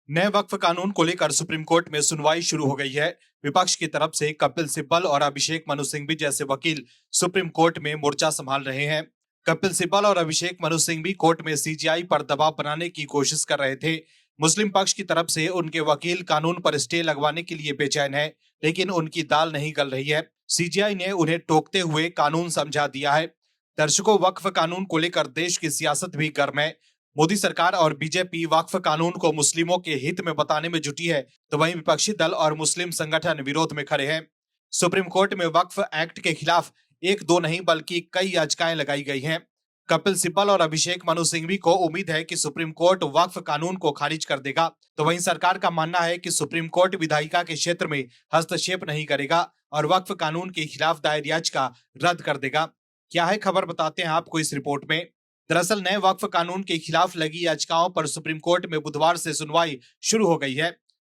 नए वक्फ कानून को लेकर सुप्रीम कोर्ट में सुनवाई शुरू हो गई है। विपक्ष की तरफ से कपिल सिब्बल और अभिषेक मनु सिंघवी जैसे वकील सुप्रीम कोर्ट में मोर्चा संभाल रहे हैं। कपिल सिब्बल और अभिषेक मनु सिंघवी कोर्ट में सीजेआई पर दबाव बनाने की कोशिश कर रहे थे। मुस्लिम पक्ष की तरफ से उनके वकील कानून पर स्टे लगवाने के लिए बेचैन है, लेकिन उनकी दाल नहीं गल रही है। सीजेआई ने उन्हें टोकते हुए कानून समझा दिया है। दर्शकों, वक्फ कानून को लेकर देश की सियासत भी गर्म है। मोदी सरकार और बीजेपी वक्फ कानून को मुस्लिमों के हित में बताने में जुटी है, तो वहीं विपक्षी दल और मुस्लिम संगठन विरोध में खड़े हैं। सुप्रीम कोर्ट में वक्फ एक्ट के खिलाफ एक दो नहीं बल्कि कई याचिकाएं लगाई गई हैं। कपिल सिब्बल और अभिषेक मनु सिंघवी को उम्मीद है कि सुप्रीम कोर्ट वक्फ कानून को खारिज कर देगा, तो वहीं सरकार का मानना है कि सुप्रीम कोर्ट विधायिका के क्षेत्र में हस्तक्षेप नहीं करेगा और वक्फ कानून के खिलाफ दायर याचिका रद्द कर देगा। क्या है खबर, बताते हैं आपको इस रिपोर्ट में। दरअसल नए वक्फ कानून के खिलाफ लगी याचिकाओं पर सुप्रीम कोर्ट में बुधवार से सुनवाई शुरू हो गई है।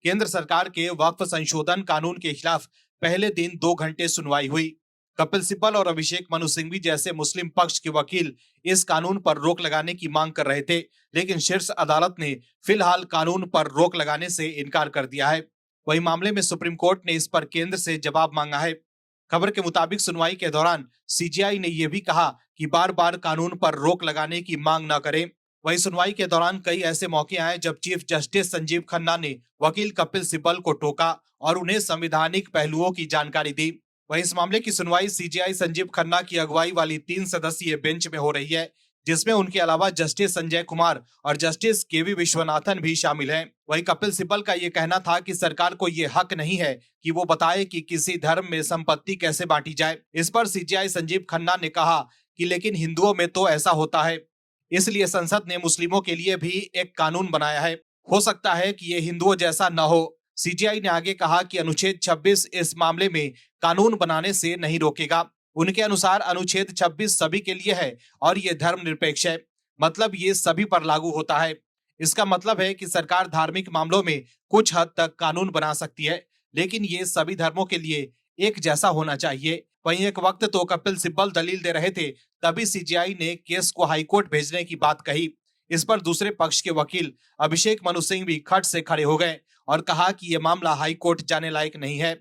केंद्र सरकार के वक्फ संशोधन कानून के खिलाफ पहले दिन 2 घंटे सुनवाई हुई। कपिल सिब्बल और अभिषेक मनु सिंघवी जैसे मुस्लिम पक्ष के वकील इस कानून पर रोक लगाने की मांग कर रहे थे, लेकिन शीर्ष अदालत ने फिलहाल कानून पर रोक लगाने से इनकार कर दिया है। वही मामले में सुप्रीम कोर्ट ने इस पर केंद्र से जवाब मांगा है। खबर के मुताबिक सुनवाई के दौरान सीजेआई ने यह भी कहा कि बार बार कानून पर रोक लगाने की मांग न करें। वहीं सुनवाई के दौरान कई ऐसे मौके आए जब चीफ जस्टिस संजीव खन्ना ने वकील कपिल सिब्बल को टोका और उन्हें संवैधानिक पहलुओं की जानकारी दी। वहीं इस मामले की सुनवाई सीजेआई संजीव खन्ना की अगुवाई वाली 3 सदस्यीय बेंच में हो रही है, जिसमें उनके अलावा जस्टिस संजय कुमार और जस्टिस केवी विश्वनाथन भी शामिल हैं। वहीं कपिल सिब्बल का ये कहना था कि सरकार को ये हक नहीं है कि वो बताए कि किसी धर्म में संपत्ति कैसे बांटी जाए। इस पर सीजेआई संजीव खन्ना ने कहा कि लेकिन हिंदुओं में तो ऐसा होता है, इसलिए संसद ने मुस्लिमों के लिए भी एक कानून बनाया है। हो सकता है कि ये हिंदुओं जैसा न हो। सीजेआई ने आगे कहा कि अनुच्छेद 26 इस मामले में कानून बनाने से नहीं रोकेगा। उनके अनुसार अनुच्छेद 26 सभी के लिए है और ये धर्मनिरपेक्ष है, मतलब ये सभी पर लागू होता है। इसका मतलब है कि सरकार धार्मिक मामलों में कुछ हद तक कानून बना सकती है, लेकिन ये सभी धर्मों के लिए एक जैसा होना चाहिए। वहीं एक वक्त तो कपिल सिब्बल दलील दे रहे थे, तभी सीजेआई ने केस को हाईकोर्ट भेजने की बात कही। इस पर दूसरे पक्ष के वकील अभिषेक मनु सिंघवी खट से खड़े हो गए और कहा कि यह मामला हाईकोर्ट जाने लायक नहीं है।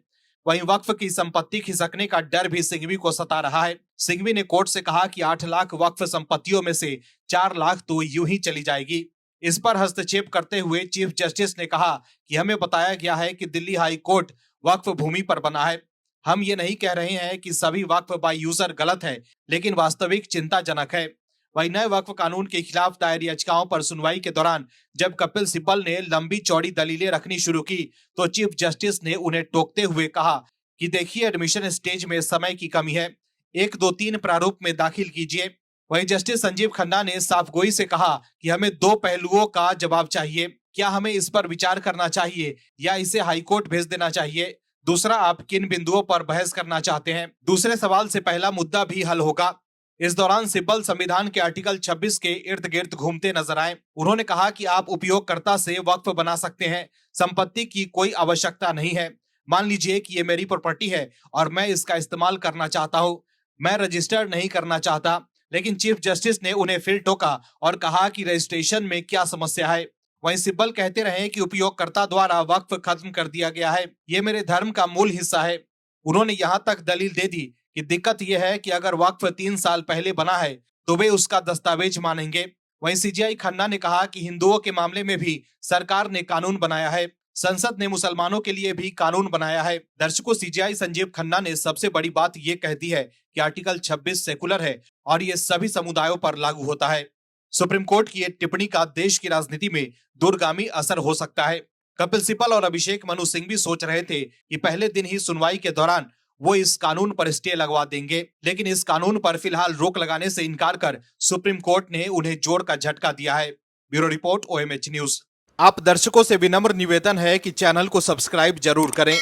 वहीं वक्फ की संपत्ति खिसकने का डर भी सिंघवी को सता रहा है। सिंघवी ने कोर्ट से कहा कि 8 लाख वक्फ संपत्तियों में से 4 लाख तो यूं ही चली जाएगी। इस पर हस्तक्षेप करते हुए चीफ जस्टिस ने कहा कि हमें बताया गया है कि दिल्ली हाई कोर्ट वक्फ भूमि पर बना है। हम ये नहीं कह रहे हैं कि सभी वक्फ बाय यूजर गलत है, लेकिन वास्तविक चिंताजनक है। वही नए वक्फ कानून के खिलाफ दायर याचिकाओं पर सुनवाई के दौरान जब कपिल सिब्बल ने लंबी चौड़ी दलीलें रखनी शुरू की, तो चीफ जस्टिस ने उन्हें टोकते हुए कहा कि देखिए, एडमिशन स्टेज में समय की कमी है, 1 2 3 प्रारूप में दाखिल कीजिए। वहीं जस्टिस संजीव खन्ना ने साफगोई से कहा कि हमें 2 पहलुओं का जवाब चाहिए। क्या हमें इस पर विचार करना चाहिए या इसे हाईकोर्ट भेज देना चाहिए? दूसरा, आप किन बिंदुओं पर बहस करना चाहते हैं? दूसरे सवाल से पहला मुद्दा भी हल होगा। इस दौरान सिब्बल संविधान के आर्टिकल 26 के इर्द गिर्द घूमते नजर आए। उन्होंने कहा कि आप उपयोगकर्ता से वक्फ बना सकते हैं, संपत्ति की कोई आवश्यकता नहीं है। मान लीजिए कि ये मेरी प्रॉपर्टी है और मैं इसका इस्तेमाल करना चाहता हूँ, मैं रजिस्टर नहीं करना चाहता। लेकिन चीफ जस्टिस ने उन्हें फिर टोका और कहा कि रजिस्ट्रेशन में क्या समस्या है। वहीं सिब्बल कहते रहे कि उपयोगकर्ता द्वारा वक्फ खत्म कर दिया गया है, ये मेरे धर्म का मूल हिस्सा है। उन्होंने यहाँ तक दलील दे दी कि दिक्कत यह है कि अगर वक्फ 3 साल पहले बना है तो वे उसका दस्तावेज मानेंगे। वहीं सीजेआई खन्ना ने कहा कि हिंदुओं के मामले में भी सरकार ने कानून बनाया है, संसद ने मुसलमानों के लिए भी कानून बनाया है। दर्शकों, सीजेआई संजीव खन्ना ने सबसे बड़ी बात ये कह दी है कि आर्टिकल 26 सेकुलर है और ये सभी समुदायों पर लागू होता है। सुप्रीम कोर्ट की एक टिप्पणी का देश की राजनीति में दूरगामी असर हो सकता है। कपिल सिब्बल और अभिषेक मनु सिंघवी सोच रहे थे कि पहले दिन ही सुनवाई के दौरान वो इस कानून पर स्टे लगवा देंगे, लेकिन इस कानून पर फिलहाल रोक लगाने से इनकार कर सुप्रीम कोर्ट ने उन्हें जोर का झटका दिया है। Bureau report, OMH news. आप दर्शकों से विनम्र निवेदन है कि चैनल को सब्सक्राइब जरूर करें